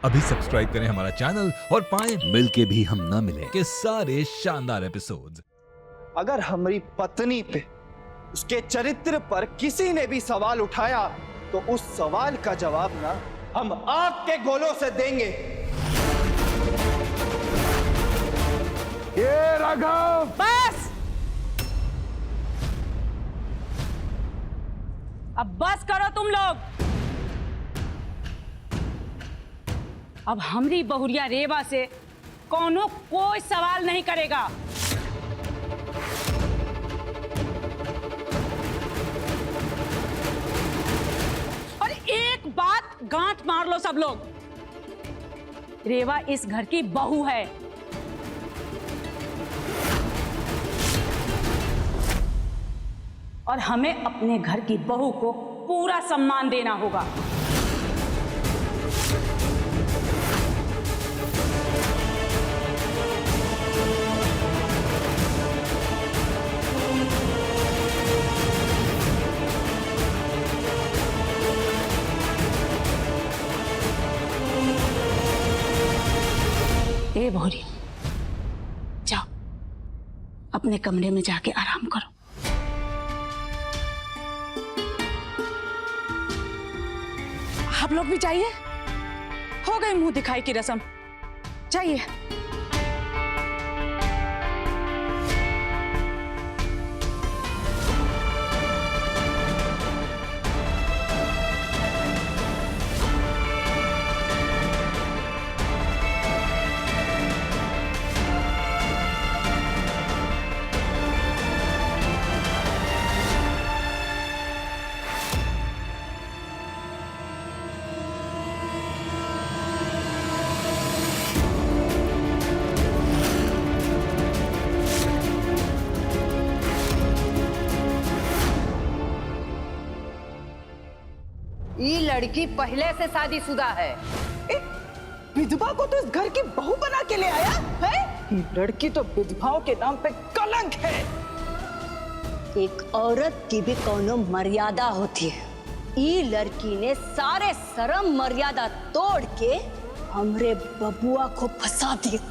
अभी सब्सक्राइब करें हमारा चैनल और पाएं मिलके भी हम न मिले के सारे शानदार एपिसोड्स। अगर हमारी पत्नी पे, उसके चरित्र पर किसी ने भी सवाल उठाया तो उस सवाल का जवाब ना हम आग के गोलों से देंगे। ये राघव, बस, अब बस करो तुम लोग। अब हमरी बहुरिया रेवा से कौनो कोई सवाल नहीं करेगा। और एक बात गांठ मार लो सब लोग, रेवा इस घर की बहू है। और हमें अपने घर की बहू को पूरा सम्मान देना होगा। ए भोरी, जाओ अपने कमरे में जाके आराम करो। आप लोग भी जाइए, हो गई मुंह दिखाई की रस्म, जाइए। ये लड़की पहले से शादीशुदा है। विधवा को तो इस घर की बहू बना के ले आया है। ये लड़की तो विधवाओं के नाम पे कलंक है। एक औरत की भी कोनो मर्यादा होती है। ये लड़की ने सारे शर्म मर्यादा तोड़ के हमरे बबुआ को फंसा दिया।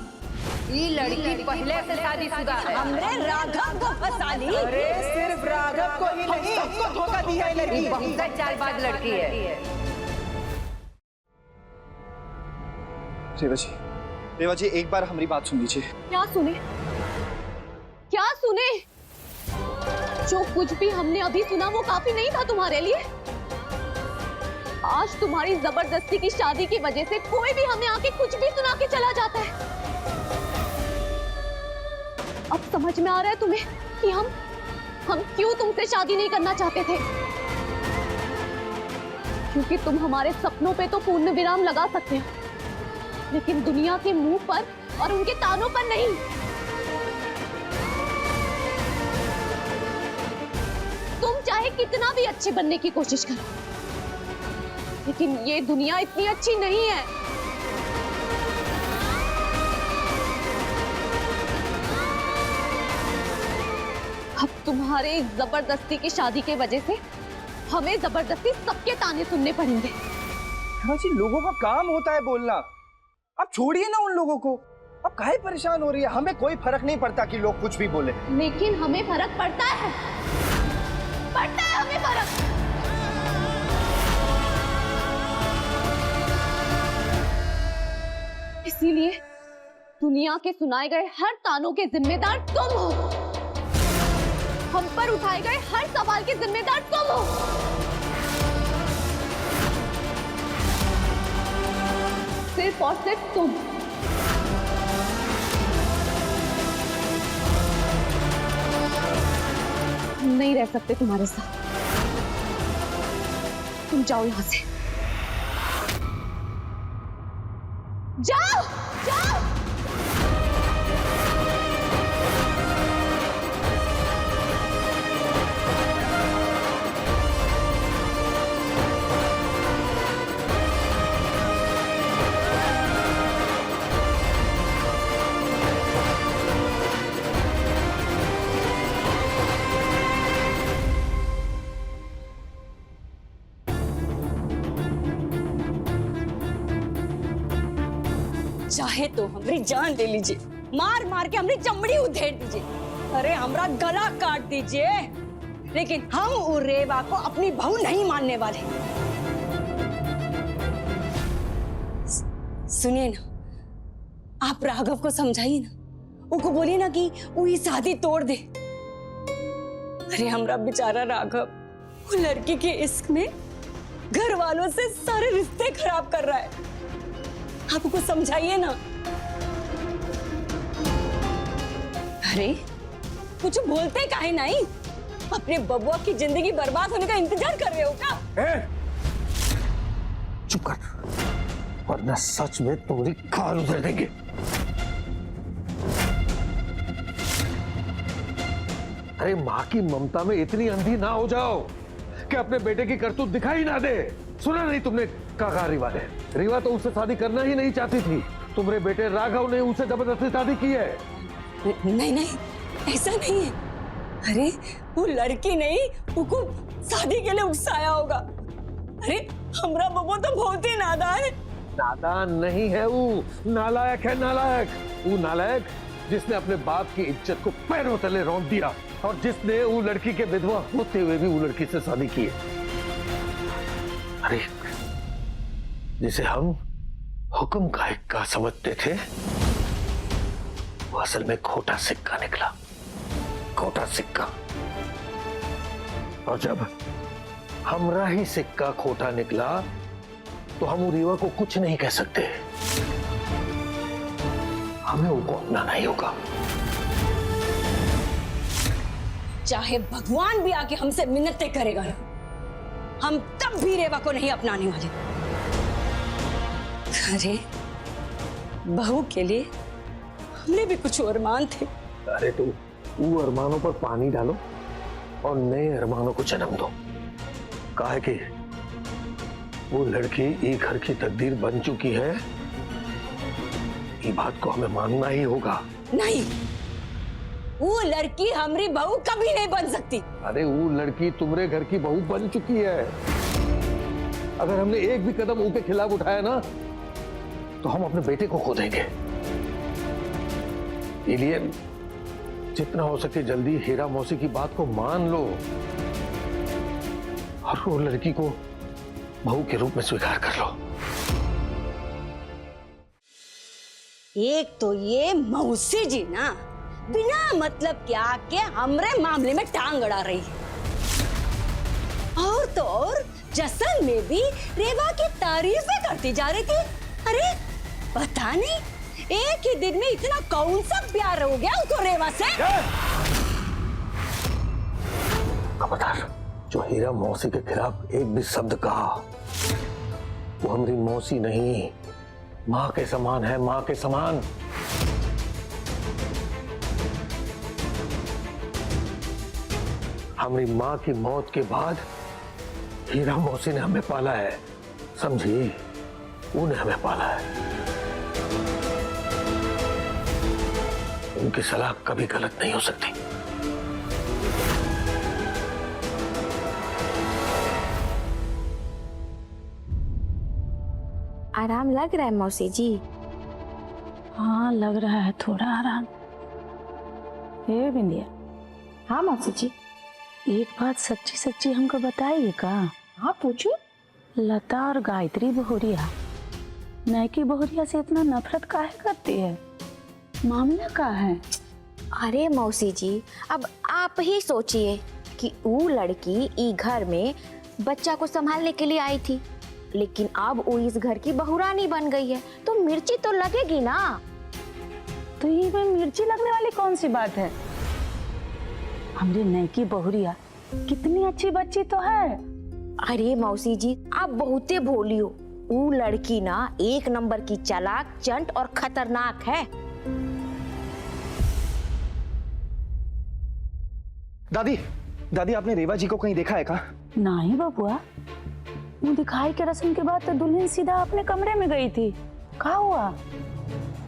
ये लड़की पहले से शादीशुदा है। हमरे राघव को फंसा ली। अरे सिर्फ राघव को ही नहीं, सबको धोखा दिया है लड़की। बहुत चालबाज लड़की है। रेवा जी एक बार हमारी बात सुन लीजिए। क्या सुने? क्या सुने? जो कुछ भी हमने अभी सुना वो काफी नहीं था तुम्हारे लिए। आज तुम्हारी जबरदस्ती की शादी की वजह से कोई भी हमें आके कुछ भी सुना के चला जाता है। अब समझ में आ रहा है तुम्हें कि हम क्यों तुमसे शादी नहीं करना चाहते थे। क्योंकि तुम हमारे सपनों पे तो पूर्ण विराम लगा सकते हो, लेकिन दुनिया के मुंह पर और उनके तानों पर नहीं। तुम चाहे कितना भी अच्छे बनने की कोशिश करो, लेकिन ये दुनिया इतनी अच्छी नहीं है। अब तुम्हारे इस जबरदस्ती की शादी के वजह से हमें जबरदस्ती सबके ताने सुनने पड़ेंगे। हाँ जी, लोगों का काम होता है बोलना। अब छोड़िए ना उन लोगों को। अब काहे परेशान हो रही है? हमें कोई फर्क नहीं पड़ता कि लोग कुछ भी बोले। लेकिन हमें फर्क पड़ता है, पड़ता है हमें फर्क। इसीलिए दुनिया के सुनाए गए हर तानों के जिम्मेदार तुम हो। हम पर उठाए गए हर सवाल के जिम्मेदार तुम हो। सिर्फ और सिर्फ तुम। हम नहीं रह सकते तुम्हारे साथ। तुम जाओ यहां से, जाओ जाओ। चाहे तो हमारी जान ले लीजिए, मार मार के हमारी चमड़ी उधेड़ दीजिए, अरे हमारा गला काट दीजिए, लेकिन हम उस रेवा को अपनी बहू नहीं मानने वाले। सुनिए ना, आप राघव को समझाइए ना, उनको बोलिए ना कि वो ये शादी तोड़ दे। अरे हमारा बेचारा राघव वो लड़की के इश्क में घर वालों से सारे रिश्ते खराब कर रहा है, आप उनको समझाइए ना। अरे कुछ बोलते काहे नहीं, अपने बबुआ की जिंदगी बर्बाद होने का इंतजार कर रहे हो क्या? चुप कर, वरना सच में तुम्हारी खाल उधर देंगे। अरे माँ की ममता में इतनी अंधी ना हो जाओ कि अपने बेटे की करतूत दिखाई ना दे। सुना नहीं तुमने कहा रीवा ने? रीवा तो उससे शादी करना ही नहीं चाहती थी, तुम्हारे बेटे राघव ने उससे जबरदस्ती शादी की है। नहीं नहीं, ऐसा नहीं है। अरे वो लड़की नहीं, उसको शादी के लिए उकसाया होगा। अरे हमारा बबू तो बहुत ही नादान है। नादान नहीं है वो, नालायक है, नालायक। वो नालायक जिसने अपने बाप की इज्जत को पैरों तले रौंद दिया और जिसने वो लड़की के विधवा होते हुए भी वो लड़की से शादी की है। अरे जिसे हम हुक्म का इक्का समझते थे, वो असल में खोटा सिक्का निकला, खोटा सिक्का। और जब हमरा ही सिक्का खोटा निकला तो हम रीवा को कुछ नहीं कह सकते, हमें उनको अपनाना ही होगा। चाहे भगवान भी आके हमसे मिन्नतें करेगा ना, हम तब भी रेवा को नहीं अपनाने वाले। अरे बहू के लिए हमने भी कुछ अरमान थे। अरे तो वो अरमानों पर पानी डालो और नए अरमानों को जन्म दो। काहे कि वो लड़की एक घर की तकदीर बन चुकी है, ये बात को हमें मानना ही होगा। नहीं, वो लड़की हमारी बहू कभी नहीं बन सकती। अरे वो लड़की तुम्हारे घर की बहू बन चुकी है। अगर हमने एक भी कदम उनके खिलाफ उठाया ना तो हम अपने बेटे को खो देंगे। इसलिए जितना हो सके जल्दी हीरा मौसी की बात को मान लो और वो लड़की को बहू के रूप में स्वीकार कर लो। एक तो ये मौसी जी ना बिना मतलब के आके हमरे मामले में टांग अड़ा रही है, और तो और जसन में भी रेवा की तारीफें करती जा रही थी। अरे पता नहीं एक ही दिन में इतना कौन सा प्यार हो गया उसको रेवा से। खबरदार, जो हीरा मौसी के खिलाफ एक भी शब्द कहा वो हमारी मौसी नहीं, माँ के समान है, माँ के समान। हमारी माँ की मौत के बाद हीरा मौसी ने हमें पाला है, समझी? उन्हें हमें पाला है। उनकी सलाह कभी गलत नहीं हो सकती। आराम लग रहा है मौसी जी? हाँ लग रहा है थोड़ा आराम। हे बिंदिया। हाँ मौसी जी। एक बात सच्ची सच्ची हमको बताइए का? हाँ पूछो। लता और गायत्री बहुरिया नैकी बहुरिया से इतना नफरत काहे करती है? मामला का है? अरे मौसी जी, अब आप ही सोचिए कि वो लड़की ई घर में बच्चा को संभालने के लिए आई थी, लेकिन अब वो इस घर की बहुरानी बन गई है, तो मिर्ची तो लगेगी ना। तो ये में मिर्ची लगने वाली कौन सी बात है? हमारी नैकी बहुरिया कितनी अच्छी बच्ची तो है। अरे मौसी जी, आप बहुते भोली हो। वो लड़की ना एक नंबर की चालाक, चंट और खतरनाक है। दादी, दादी आपने रेवा जी को कहीं देखा है का? नहीं बबुआ, वो दिखाई के रस्म के बाद तो दुल्हन सीधा अपने कमरे में गई थी। क्या हुआ?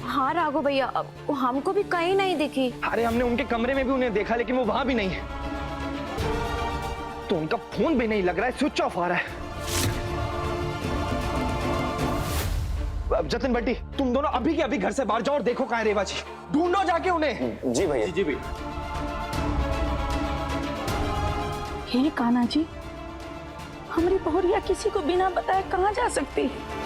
हाँ राघव भैया, हमको भी कहीं नहीं दिखी। अरे हमने उनके कमरे में भी उन्हें देखा, लेकिन वो वहां भी नहीं है। तो उनका फोन भी नहीं लग रहा है, स्विच ऑफ आ रहा है। जतिन बंटी, तुम दोनों अभी के अभी घर से बाहर जाओ और देखो कहाँ है रेवा जी। ढूंढो जाके उन्हें। जी भैया। जी भैया। हे कान्हा जी, हमारी बहुरिया किसी को बिना बताए कहाँ जा सकती है?